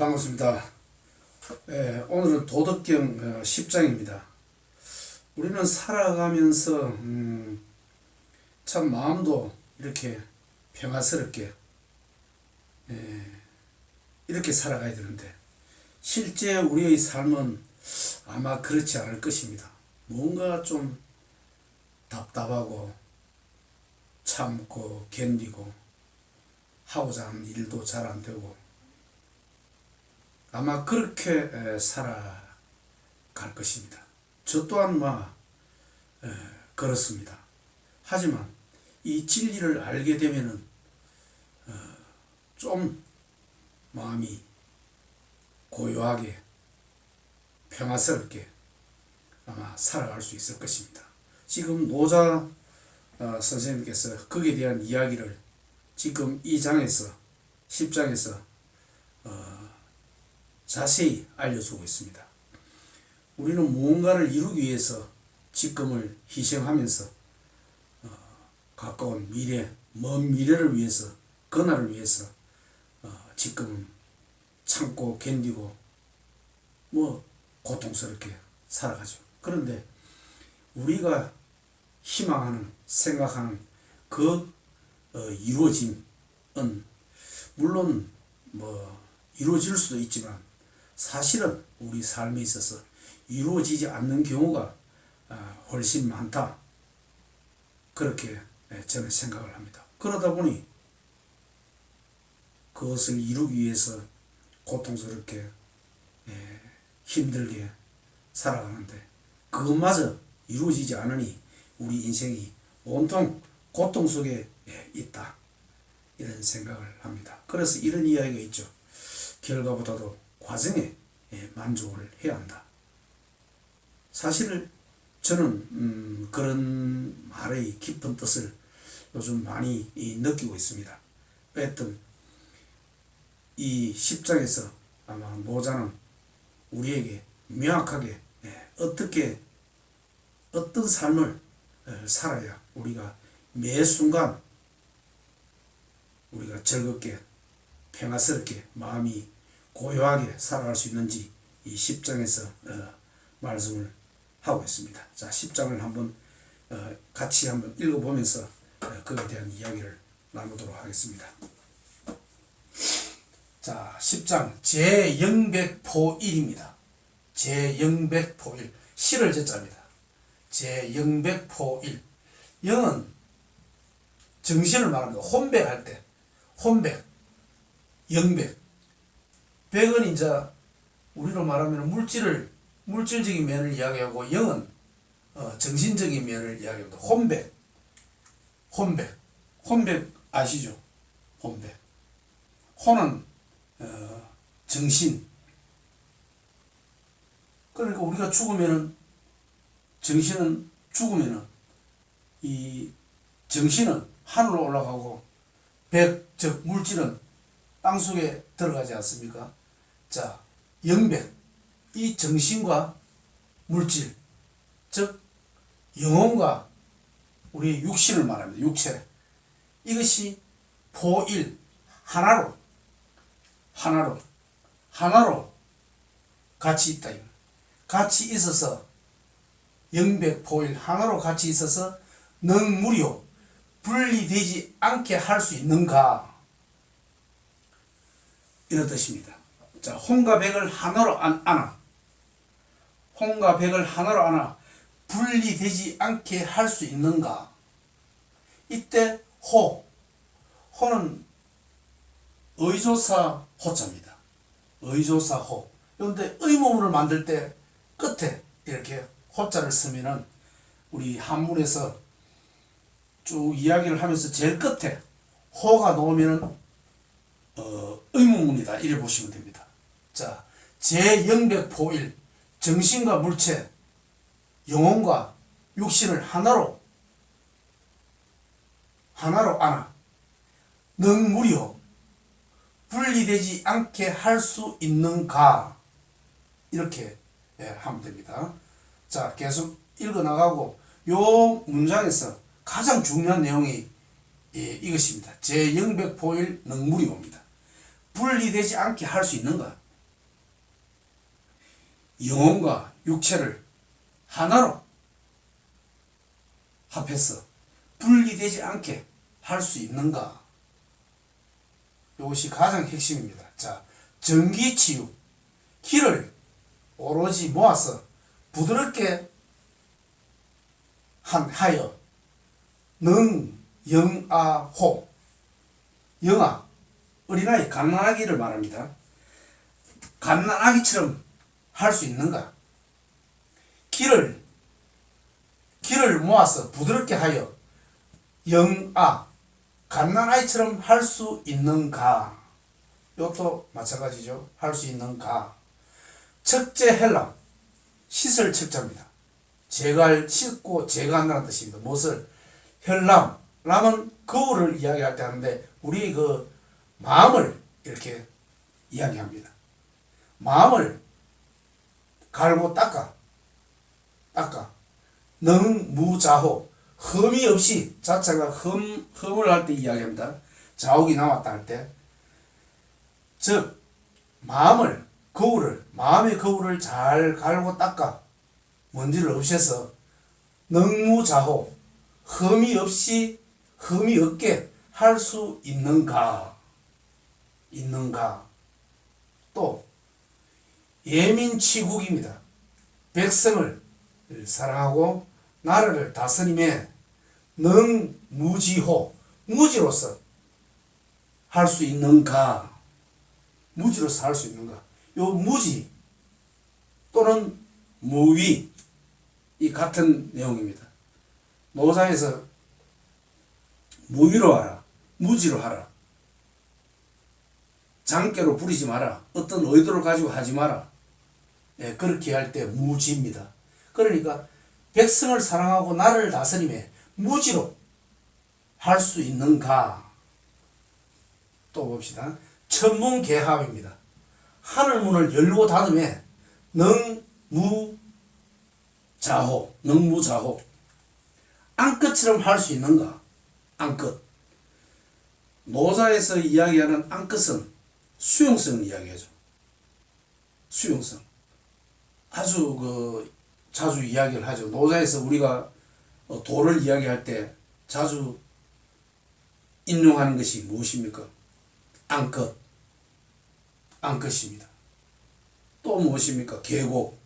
반갑습니다. 오늘은 도덕경 10장입니다. 우리는 살아가면서 참 마음도 이렇게 평화스럽게 이렇게 살아가야 되는데 실제 우리의 삶은 아마 그렇지 않을 것입니다. 뭔가 좀 답답하고 참고 견디고 하고자 하는 일도 잘 안 되고 아마 그렇게 살아갈 것입니다. 저 또한 그렇습니다. 하지만 이 진리를 알게 되면은 좀 마음이 고요하게 평화스럽게 아마 살아갈 수 있을 것입니다. 지금 노자 선생님께서 거기에 대한 이야기를 지금 이 장에서 10장에서 자세히 알려주고 있습니다. 우리는 무언가를 이루기 위해서 직금을 희생하면서 가까운 미래, 먼 미래를 위해서, 그날을 위해서 직금을 참고 견디고 고통스럽게 살아가죠. 그런데 우리가 희망하는, 생각하는 그 이루어짐은 물론 이루어질 수도 있지만 사실은 우리 삶에 있어서 이루어지지 않는 경우가 훨씬 많다. 그렇게 저는 생각을 합니다. 그러다 보니 그것을 이루기 위해서 고통스럽게 힘들게 살아가는데 그것마저 이루어지지 않으니 우리 인생이 온통 고통 속에 있다. 이런 생각을 합니다. 그래서 이런 이야기가 있죠. 결과보다도 과정에 만족을 해야 한다. 사실 저는 그런 말의 깊은 뜻을 요즘 많이 느끼고 있습니다. 어쨌든 이 10장에서 아마 노자는 우리에게 명확하게 어떤 삶을 살아야 우리가 매 순간 우리가 즐겁게 평화스럽게 마음이 고요하게 살아갈 수 있는지 이 10장에서 말씀을 하고 있습니다. 자, 10장을 한번 같이 한번 읽어보면서 거기에 대한 이야기를 나누도록 하겠습니다. 자, 10장 제영백포일입니다. 제영백포일, 실을 제자입니다. 제영백포일. 영은 정신을 말합니다. 혼백할 때 혼백, 영백. 백은 이제 우리로 말하면 물질적인 면을 이야기하고 영은 정신적인 면을 이야기합니다. 혼백 아시죠? 혼백. 혼은 정신. 그러니까 우리가 죽으면은 정신은 죽으면은 이 정신은 하늘로 올라가고 백, 즉 물질은 땅속에 들어가지 않습니까? 자, 영백, 이 정신과 물질, 즉 영혼과 우리의 육신을 말합니다. 육체. 이것이 포일, 하나로 같이 있다. 같이 있어서 영백포일, 하나로 같이 있어서 능무리요, 분리되지 않게 할 수 있는가? 이런 뜻입니다. 자, 혼과 백을 하나로 안아 분리되지 않게 할 수 있는가? 이때 호는 의조사 호자입니다. 의조사 호. 그런데 의문문을 만들 때 끝에 이렇게 호자를 쓰면은 우리 한문에서 쭉 이야기를 하면서 제일 끝에 호가 나오면은 의문문이다. 이래 보시면 됩니다. 자, 제영백포일, 정신과 물체, 영혼과 육신을 하나로 안아 능무리요 분리되지 않게 할 수 있는가? 이렇게 하면 됩니다. 자, 계속 읽어 나가고 요 문장에서 가장 중요한 내용이 이것입니다. 제영백포일 능무리옵니다. 분리되지 않게 할 수 있는가? 영혼과 육체를 하나로 합해서 분리되지 않게 할 수 있는가? 이것이 가장 핵심입니다. 자, 정기치유. 기를 오로지 모아서 부드럽게 하여 영아호. 영아, 어린아이, 갓난아기를 말합니다. 갓난아기처럼 할 수 있는가? 기를 모아서 부드럽게 하여 갓난아이처럼 할 수 있는가? 이것도 마찬가지죠. 할 수 있는가? 척제 헬람, 씻을 척자입니다. 제갈, 씻고 제거한다는 뜻입니다. 무엇을? 혈람, 람은 거울을 이야기할 때 하는데 우리 그 마음을 이렇게 이야기합니다. 마음을 갈고 닦아 능무자호, 흠이 없이, 자체가 흠을 할 때 이야기합니다. 자욱이 남았다 할 때, 즉 마음의 거울을 잘 갈고 닦아 먼지를 없애서 능무자호, 흠이 없게 할 수 있는가? 또 예민치국입니다. 백성을 사랑하고 나라를 다스림에 능무지호, 무지로서 할 수 있는가? 무지로서 할 수 있는가? 요 무지 또는 무위, 이 같은 내용입니다. 노자에서 무위로 하라, 무지로 하라, 장깨로 부리지 마라, 어떤 의도를 가지고 하지 마라, 그렇게 할 때 무지입니다. 그러니까 백성을 사랑하고 나라를 다스림에 무지로 할 수 있는가? 또 봅시다. 천문개합입니다. 하늘문을 열고 닫음에 능무자호, 앙컷처럼 할 수 있는가? 앙컷. 노자에서 이야기하는 앙컷은 수용성을 이야기하죠. 수용성. 아주 자주 이야기를 하죠. 노자에서 우리가 도를 이야기할 때 자주 인용하는 것이 무엇입니까? 앙컷입니다. 또 무엇입니까? 계곡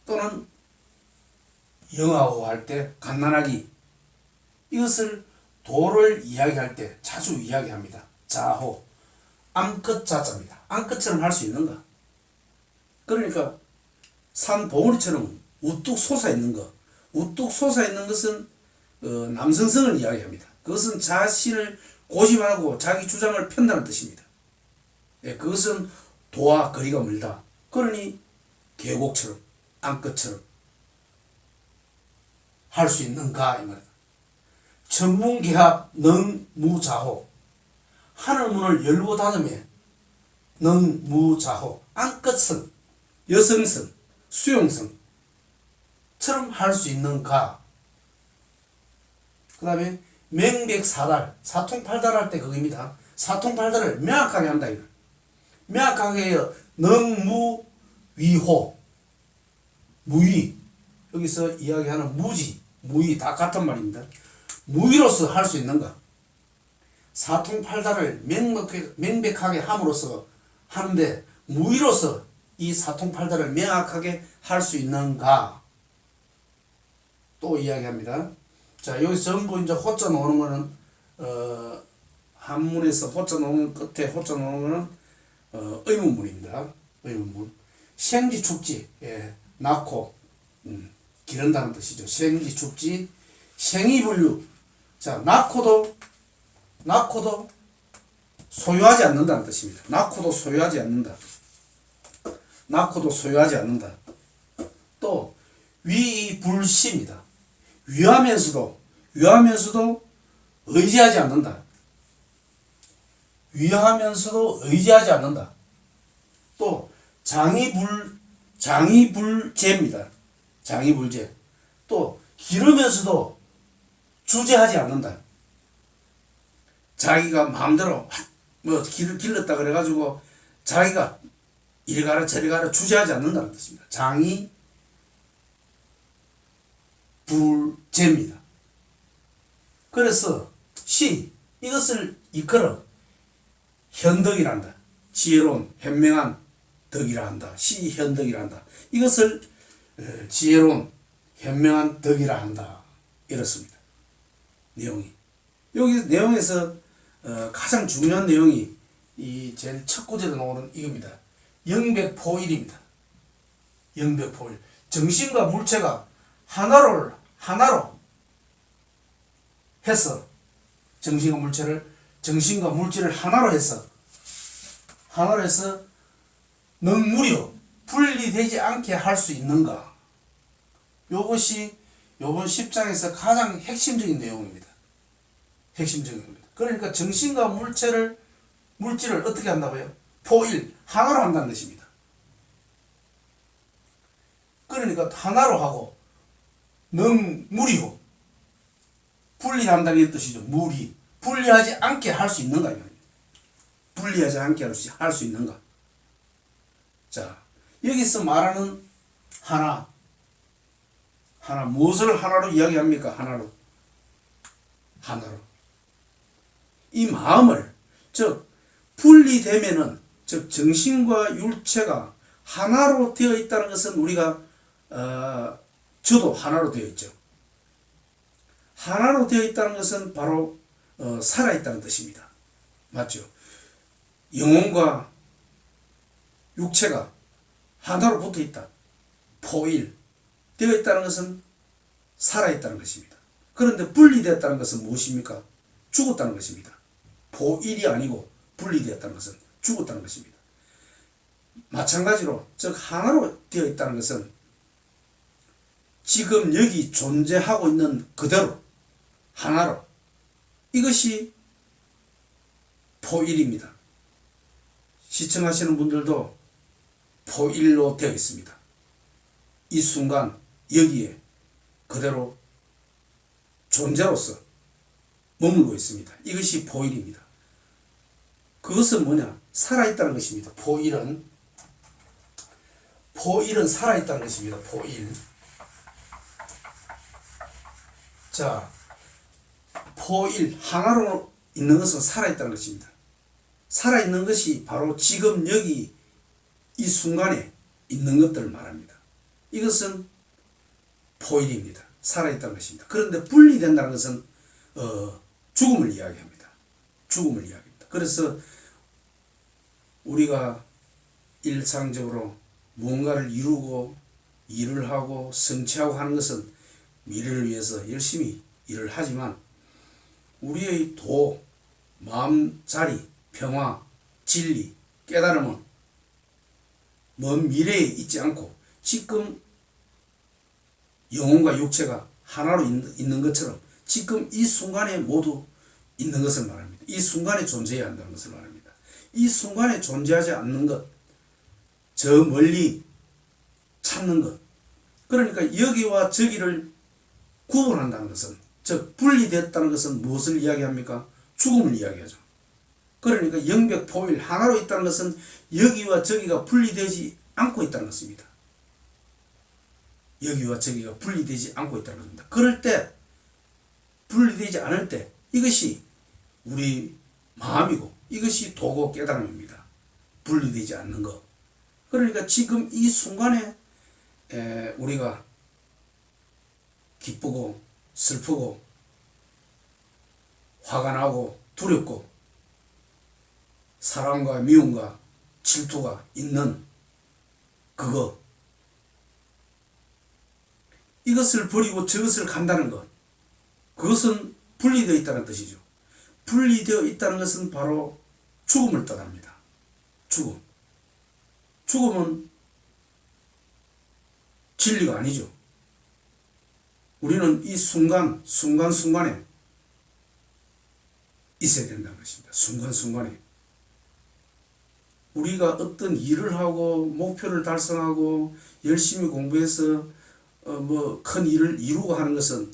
또는 영아호 할 때 갓난아기, 이것을 도를 이야기할 때 자주 이야기합니다. 자호, 앙컷 자자입니다. 앙컷처럼 할 수 있는가? 그러니까 산 봉우리처럼 우뚝 솟아있는 것. 우뚝 솟아있는 것은 남성성을 이야기합니다. 그것은 자신을 고집하고 자기 주장을 편다는 뜻입니다. 그것은 도와 거리가 멀다. 그러니 계곡처럼, 앙컷처럼 할 수 있는가? 이 말이다. 천문개합 능무자호, 하늘문을 열고 닫음에 능무자호, 앙컷성, 여성성, 수용성처럼 할 수 있는가? 그 다음에 맹백사달, 사통팔달 할 때 그겁니다. 사통팔달을 명확하게 한다 이거. 명확하게 해요. 능무위호, 무위, 여기서 이야기하는 무지, 무위 다 같은 말입니다. 무위로서 할 수 있는가? 사통팔달을 명백하게 함으로써 하는데 무위로서 이 사통팔달을 명확하게 할 수 있는가? 또 이야기합니다. 자, 여기 전부 이제 호자 나오는 거는 한문에서 호자 나오는 끝에 호자 나오는 거는 의문문입니다. 의문문. 생지축지, 낳고 기른다는 뜻이죠. 생지축지, 생이분류. 자, 낳고도 소유하지 않는다는 뜻입니다. 낳고도 소유하지 않는다. 낳고도 소유하지 않는다. 또 위불시입니다. 위하면서도 의지하지 않는다. 위하면서도 의지하지 않는다. 또 장이불제입니다. 장이불제. 또 기르면서도 주제하지 않는다. 자기가 마음대로 길렀다 그래가지고 자기가 이리 가라 저리 가라 주저하지 않는다는 뜻입니다. 장이 불제입니다. 그래서 시 이것을 이끌어 현덕이란다. 지혜로운 현명한 덕이라 한다. 시현덕이라 한다. 이것을 지혜로운 현명한 덕이라 한다. 이렇습니다. 내용이. 여기 내용에서 가장 중요한 내용이 이 제일 첫 구절에 나오는 이겁니다. 영백포일입니다. 영백포일. 정신과 물체가 하나로 해서 정신과 물질을 하나로 해서 능무려 분리되지 않게 할 수 있는가? 이것이 이번 10장에서 가장 핵심적인 내용입니다. 핵심적인 겁니다. 그러니까 정신과 물질을 어떻게 한다고요? 포일, 하나로 한다는 것입니다. 그러니까 하나로 하고 능무리요. 분리한다는 뜻이죠. 무리. 분리하지 않게 할 수 있는가? 분리하지 않게 할 수 있는가? 자, 여기서 말하는 하나 무엇을 하나로 이야기합니까? 하나로. 이 마음을, 즉 분리되면은, 즉 정신과 육체가 하나로 되어 있다는 것은 우리가 저도 하나로 되어 있죠. 하나로 되어 있다는 것은 바로 살아있다는 뜻입니다. 맞죠? 영혼과 육체가 하나로 붙어 있다. 포일 되어 있다는 것은 살아있다는 것입니다. 그런데 분리되었다는 것은 무엇입니까? 죽었다는 것입니다. 포일이 아니고 분리되었다는 것은 죽었다는 것입니다. 마찬가지로 즉 하나로 되어 있다는 것은 지금 여기 존재하고 있는 그대로 하나로, 이것이 포일입니다. 시청하시는 분들도 포일로 되어 있습니다. 이 순간 여기에 그대로 존재로서 머물고 있습니다. 이것이 포일입니다. 그것은 뭐냐? 살아있다는 것입니다. 포일은 살아있다는 것입니다. 포일. 자, 포일, 하나로 있는 것은 살아있다는 것입니다. 살아있는 것이 바로 지금 여기 이 순간에 있는 것들을 말합니다. 이것은 포일입니다. 살아있다는 것입니다. 그런데 분리된다는 것은 죽음을 이야기합니다. 죽음을 이야기합니다. 그래서 우리가 일상적으로 무언가를 이루고 일을 하고 성취하고 하는 것은 미래를 위해서 열심히 일을 하지만 우리의 마음자리, 평화, 진리, 깨달음은 먼 미래에 있지 않고 지금 영혼과 육체가 하나로 있는 것처럼 지금 이 순간에 모두 있는 것을 말합니다. 이 순간에 존재해야 한다는 것을 말합니다. 이 순간에 존재하지 않는 것, 저 멀리 찾는 것, 그러니까 여기와 저기를 구분한다는 것은, 즉 분리됐다는 것은 무엇을 이야기합니까? 죽음을 이야기하죠. 그러니까 영백포일, 하나로 있다는 것은 여기와 저기가 분리되지 않고 있다는 것입니다. 여기와 저기가 분리되지 않고 있다는 것입니다. 그럴 때, 분리되지 않을 때 이것이 우리 마음이고 이것이 도고 깨달음입니다. 분리되지 않는 것. 그러니까 지금 이 순간에 우리가 기쁘고 슬프고 화가 나고 두렵고 사랑과 미움과 질투가 있는 그거, 이것을 버리고 저것을 간다는 것, 그것은 분리되어 있다는 뜻이죠. 분리되어 있다는 것은 바로 죽음을 뜻합니다. 죽음은 진리가 아니죠. 우리는 이 순간순간에 있어야 된다는 것입니다. 순간순간에. 우리가 어떤 일을 하고 목표를 달성하고 열심히 공부해서 큰 일을 이루고 하는 것은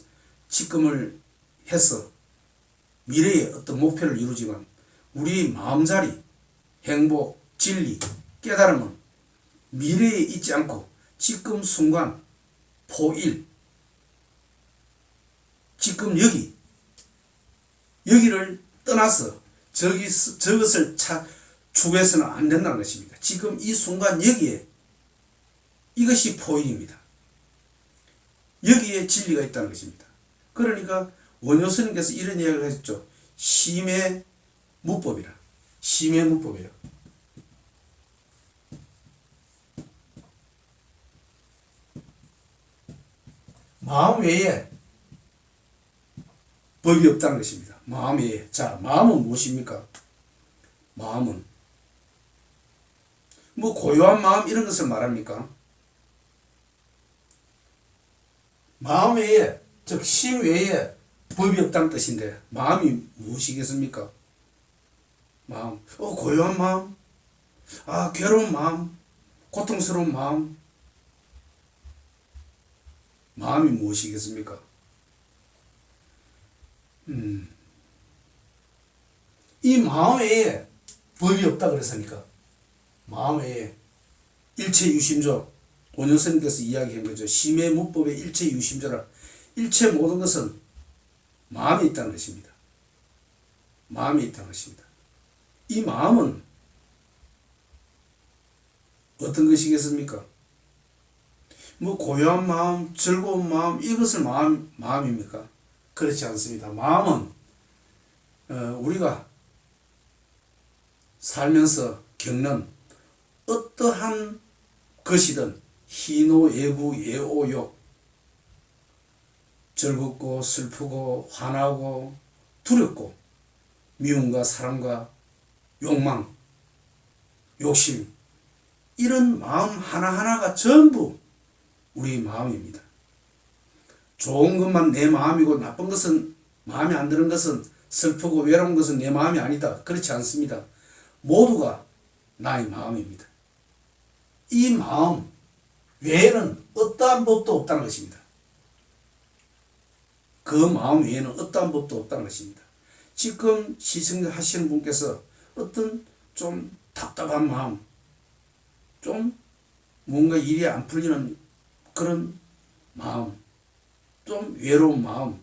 지금을 해서 미래의 어떤 목표를 이루지만 우리의 마음자리, 행복, 진리, 깨달음은 미래에 있지 않고 지금 순간 포일, 지금 여기를 떠나서 저것을 추구해서는 안 된다는 것입니다. 지금 이 순간 여기에 이것이 포일입니다. 여기에 진리가 있다는 것입니다. 그러니까 원효 스님께서 이런 이야기를 하셨죠. 심의 무법이라. 심의 무법이라. 마음 외에 법이 없다는 것입니다. 마음 외에. 자, 마음은 무엇입니까? 마음은 뭐 고요한 마음 이런 것을 말합니까? 마음 외에, 즉 심 외에 법이 없다는 뜻인데 마음이 무엇이겠습니까? 마음, 고요한 마음, 괴로운 마음, 고통스러운 마음. 마음이 무엇이겠습니까? 이 마음 외에 법이 없다 그랬으니까 마음 외에 일체유심조, 원효스님께서 이야기한 거죠. 심의 무법의 일체유심조라. 일체 모든 것은 마음에 있다는 것입니다. 마음에 있다는 것입니다. 이 마음은 어떤 것이겠습니까? 뭐 고요한 마음, 즐거운 마음, 이것을 마음입니까? 그렇지 않습니다. 마음은 우리가 살면서 겪는 어떠한 것이든 희노, 애구, 애오욕, 즐겁고 슬프고 화나고 두렵고 미움과 사랑과 욕망, 욕심, 이런 마음 하나하나가 전부 우리 마음입니다. 좋은 것만 내 마음이고 나쁜 것은, 마음에 안 드는 것은, 슬프고 외로운 것은 내 마음이 아니다. 그렇지 않습니다. 모두가 나의 마음입니다. 이 마음 외에는 어떠한 법도 없다는 것입니다. 그 마음 외에는 어떠한 법도 없다는 것입니다. 지금 시청하시는 분께서 어떤 좀 답답한 마음, 좀 뭔가 일이 안 풀리는 그런 마음, 좀 외로운 마음,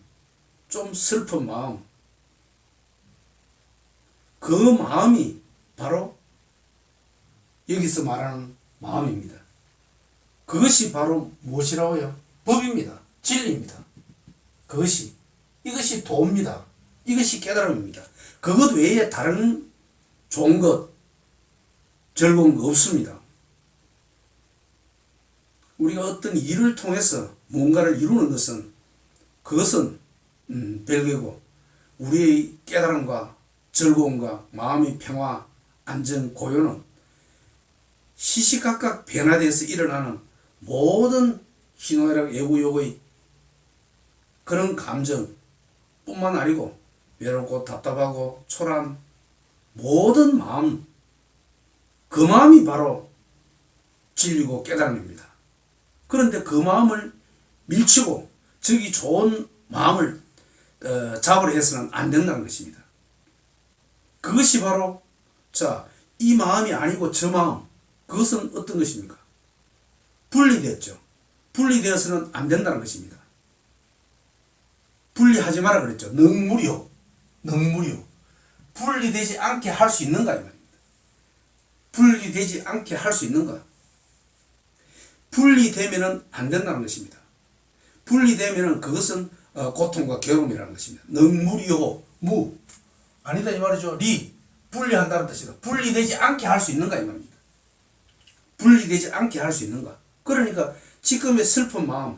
좀 슬픈 마음, 그 마음이 바로 여기서 말하는 마음입니다. 그것이 바로 무엇이라고요? 법입니다. 진리입니다. 이것이 도입니다. 이것이 깨달음입니다. 그것 외에 다른 좋은 것, 즐거운 거 없습니다. 우리가 어떤 일을 통해서 뭔가를 이루는 것은 그것은 별개고, 우리의 깨달음과 즐거움과 마음의 평화, 안정, 고요는 시시각각 변화되어서 일어나는 모든 희노애락, 애구욕의 그런 감정 뿐만 아니고 외롭고 답답하고 초라한 모든 마음, 그 마음이 바로 진리고 깨달음입니다. 그런데 그 마음을 밀치고 저기 좋은 마음을 잡으려 해서는 안 된다는 것입니다. 그것이 바로, 이 마음이 아니고 저 마음, 그것은 어떤 것입니까? 분리되었죠. 분리되어서는 안 된다는 것입니다. 분리하지 마라 그랬죠. 능무리요. 분리되지 않게 할 수 있는가 이 말입니다. 분리되지 않게 할 수 있는가? 분리되면은 안 된다는 것입니다. 분리되면은 그것은 고통과 괴로움이라는 것입니다. 능무리요. 무 아니다 이 말이죠. 리 분리한다는 뜻이다. 분리되지 않게 할 수 있는가 이 말입니다. 분리되지 않게 할 수 있는가? 그러니까 지금의 슬픈 마음,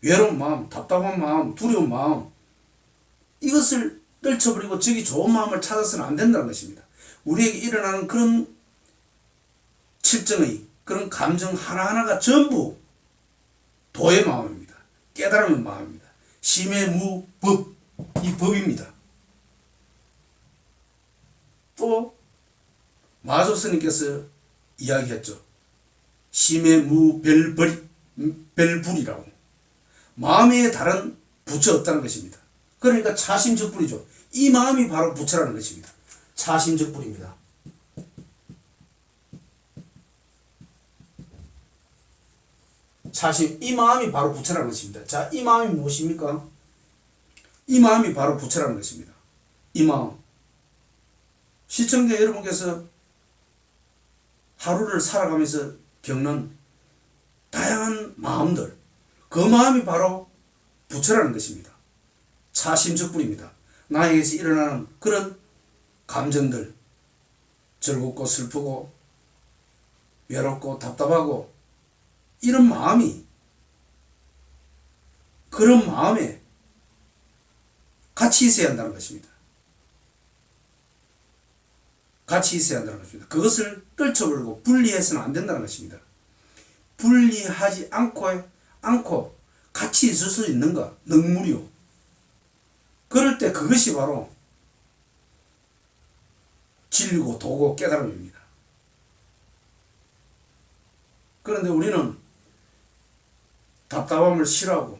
외로운 마음, 답답한 마음, 두려운 마음, 이것을 떨쳐버리고 저기 좋은 마음을 찾아서는 안 된다는 것입니다. 우리에게 일어나는 그런 칠정의 그런 감정 하나하나가 전부 도의 마음입니다. 깨달음의 마음입니다. 심의 무법, 이 법입니다. 또 마조스님께서 이야기했죠. 심의 무별불이라고. 마음에 다른 부처 없다는 것입니다. 그러니까 차심적불이죠. 이 마음이 바로 부처라는 것입니다. 차심적불입니다. 차심, 이 마음이 바로 부처라는 것입니다. 자, 이 마음이 무엇입니까? 이 마음이 바로 부처라는 것입니다. 이 마음. 시청자 여러분께서 하루를 살아가면서 겪는 다양한 마음들, 그 마음이 바로 부처라는 것입니다. 차심적불입니다. 나에게서 일어나는 그런 감정들, 즐겁고 슬프고 외롭고 답답하고 이런 마음이, 그런 마음에 같이 있어야 한다는 것입니다. 같이 있어야 한다는 것입니다. 그것을 떨쳐버리고 분리해서는 안 된다는 것입니다. 분리하지 않고 같이 있을 수 있는가? 능무리요. 그럴 때 그것이 바로 진리고 도고 깨달음입니다. 그런데 우리는 답답함을 싫어하고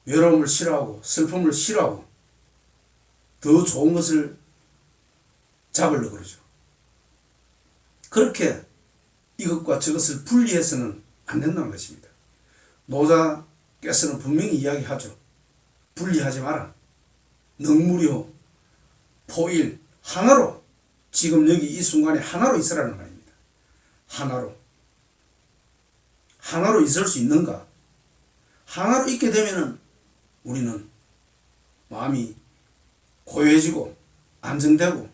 외로움을 싫어하고 슬픔을 싫어하고 더 좋은 것을 잡으려고 그러죠. 그렇게 이것과 저것을 분리해서는 안 된다는 것입니다. 노자께서는 분명히 이야기하죠. 분리하지 마라. 능무료, 포일, 하나로, 지금 여기 이 순간에 하나로 있으라는 말입니다. 하나로 있을 수 있는가? 하나로 있게 되면은 우리는 마음이 고요해지고 안정되고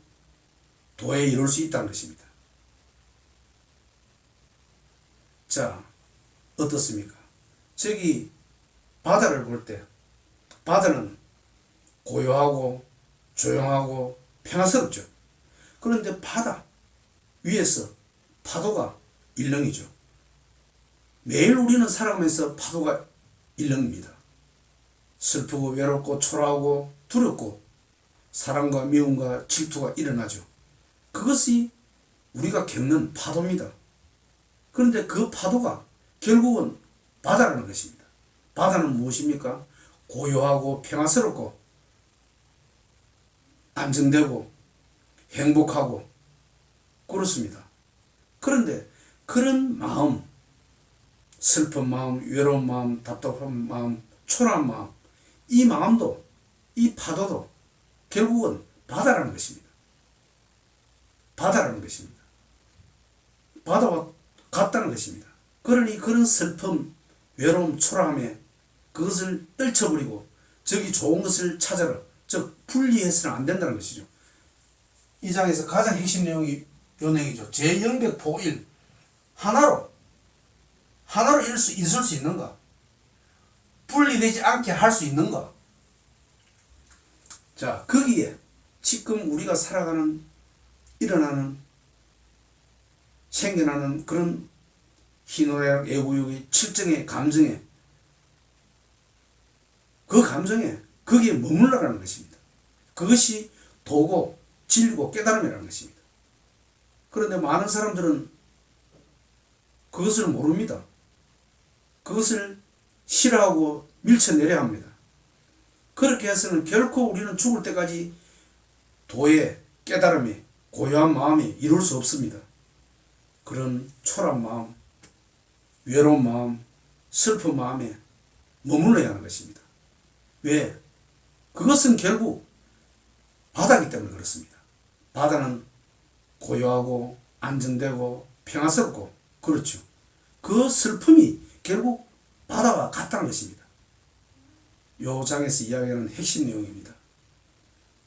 도에 이룰 수 있다는 것입니다. 자, 어떻습니까? 저기 바다를 볼 때 바다는 고요하고 조용하고 평화스럽죠. 그런데 바다 위에서 파도가 일렁이죠. 매일 우리는 살아가면서 파도가 일렁입니다. 슬프고 외롭고 초라하고 두렵고 사랑과 미움과 질투가 일어나죠. 그것이 우리가 겪는 파도입니다. 그런데 그 파도가 결국은 바다라는 것입니다. 바다는 무엇입니까? 고요하고 평화스럽고 안정되고 행복하고 그렇습니다. 그런데 그런 마음, 슬픈 마음, 외로운 마음, 답답한 마음, 초라한 마음, 이 마음도, 이 파도도 결국은 바다라는 것입니다. 바다라는 것입니다. 바다와 같다는 것입니다. 그러니 그런 슬픔, 외로움, 초라함에 그것을 떨쳐버리고 저기 좋은 것을 찾아라. 즉 분리해서는 안 된다는 것이죠. 이 장에서 가장 핵심 내용이 요 내용이죠. 제0백포일 하나로 있을 수 있는가? 분리되지 않게 할 수 있는가? 자, 거기에 지금 우리가 살아가는, 일어나는, 생겨나는 그런 희노애락, 애구욕의 칠정의 감정에, 그 감정에 거기에 머물러라는 것입니다. 그것이 도고 진리고 깨달음이라는 것입니다. 그런데 많은 사람들은 그것을 모릅니다. 그것을 싫어하고 밀쳐내려 합니다. 그렇게 해서는 결코 우리는 죽을 때까지 도의 깨달음이, 고요한 마음이 이룰 수 없습니다. 그런 초라한 마음, 외로운 마음, 슬픈 마음에 머물러야 하는 것입니다. 왜? 그것은 결국 바다이기 때문에 그렇습니다. 바다는 고요하고 안정되고 평화스럽고 그렇죠. 그 슬픔이 결국 바다와 같다는 것입니다. 요 장에서 이야기하는 핵심 내용입니다.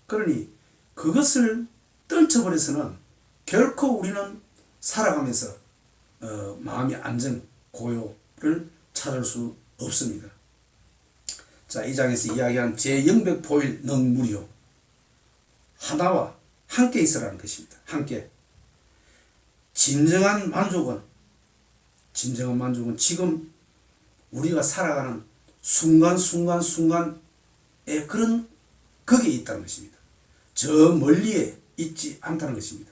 그러니 그것을 떨쳐버려서는 결코 우리는 살아가면서 마음의 안정, 고요를 찾을 수 없습니다. 자, 이 장에서 이야기한 제0백포일 능무리요. 하나와 함께 있으라는 것입니다. 함께. 진정한 만족은 지금 우리가 살아가는 순간순간의 그런 거기에 있다는 것입니다. 저 멀리에 있지 않다는 것입니다.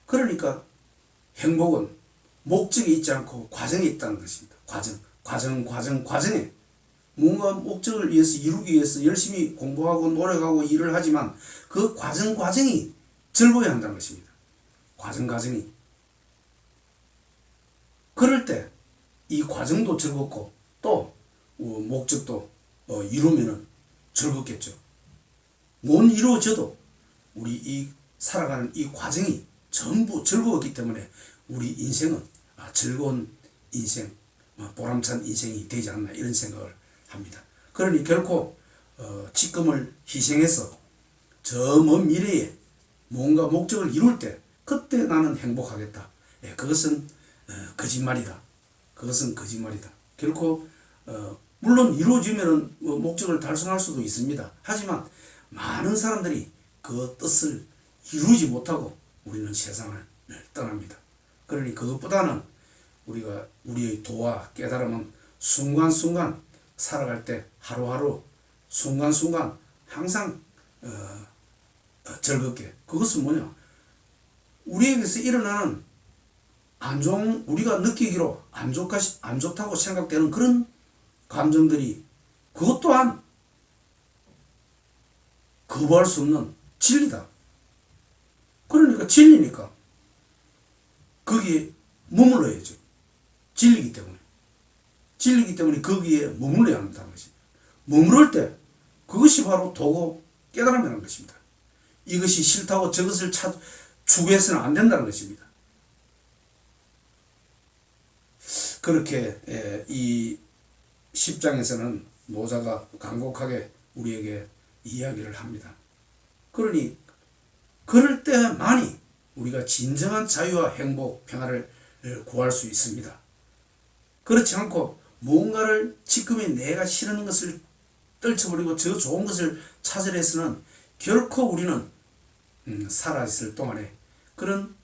그러니까 행복은 목적에 있지 않고 과정에 있다는 것입니다. 과정에 뭔가 목적을 위해서 이루기 위해서 열심히 공부하고 노력하고 일을 하지만 그 과정이 즐거워야 한다는 것입니다. 과정이. 그럴 때 이 과정도 즐겁고 또 목적도 이루면은 즐겁겠죠. 못 이루어져도 우리 이 살아가는 이 과정이 전부 즐거웠기 때문에 우리 인생은 즐거운 인생, 보람찬 인생이 되지 않나 이런 생각을 합니다. 그러니 결코 지금을 희생해서 저 먼 미래에 뭔가 목적을 이룰 때 그때 나는 행복하겠다. 그것은 거짓말이다. 그것은 거짓말이다. 결코 물론 이루어지면은 목적을 달성할 수도 있습니다. 하지만 많은 사람들이 그 뜻을 이루지 못하고 우리는 세상을 떠납니다. 그러니 그것보다는 우리가 우리의 도와 깨달음은 순간순간 살아갈 때 하루하루 순간순간 항상 즐겁게, 그것은 뭐냐, 우리에게서 일어나는 우리가 느끼기로 안 좋다고 생각되는 그런 감정들이 그것 또한 거부할 수 없는 진리다. 그러니까 진리니까 거기에 머물러야죠. 진리기 때문에 거기에 머물러야 한다는 것입니다. 머무를 때 그것이 바로 도고 깨달음이라는 것입니다. 이것이 싫다고 저것을 추구해서는 안 된다는 것입니다. 그렇게 이 10장에서는 모자가 간곡하게 우리에게 이야기를 합니다. 그러니 그럴 때만이 우리가 진정한 자유와 행복, 평화를 구할 수 있습니다. 그렇지 않고 무언가를 지금의 내가 싫은 것을 떨쳐버리고 저 좋은 것을 찾으려 해서는 결코 우리는 살아있을 동안에 그런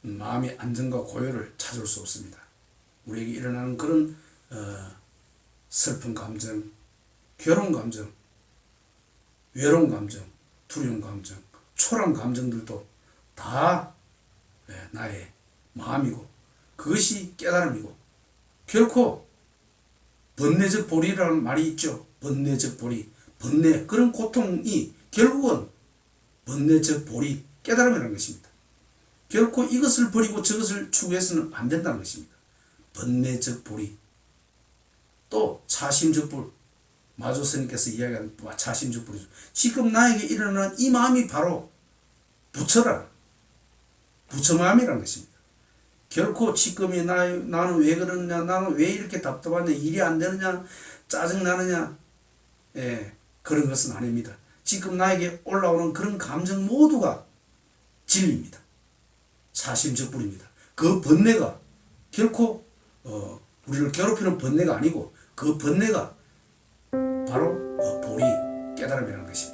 마음의 안정과 고요를 찾을 수 없습니다. 우리에게 일어나는 그런 슬픈 감정, 괴로운 감정, 외로운 감정, 두려운 감정, 초라한 감정들도 다 나의 마음이고 그것이 깨달음이고, 결코 번뇌적 보리라는 말이 있죠. 번뇌적 보리, 번뇌, 그런 고통이 결국은 번뇌적 보리, 깨달음이라는 것입니다. 결코 이것을 버리고 저것을 추구해서는 안 된다는 것입니다. 번뇌적 보리, 또 차심적 불, 마조스님께서 이야기한 차심적 불이죠. 지금 나에게 일어나는 이 마음이 바로 부처라, 부처마음이라는 것입니다. 결코 지금이 나는 왜 그러느냐, 나는 왜 이렇게 답답하냐, 일이 안 되느냐, 짜증나느냐, 그런 것은 아닙니다. 지금 나에게 올라오는 그런 감정 모두가 진리입니다. 사심적 불입니다. 그 번뇌가 결코 우리를 괴롭히는 번뇌가 아니고 그 번뇌가 바로 보리, 깨달음이라는 것입니다.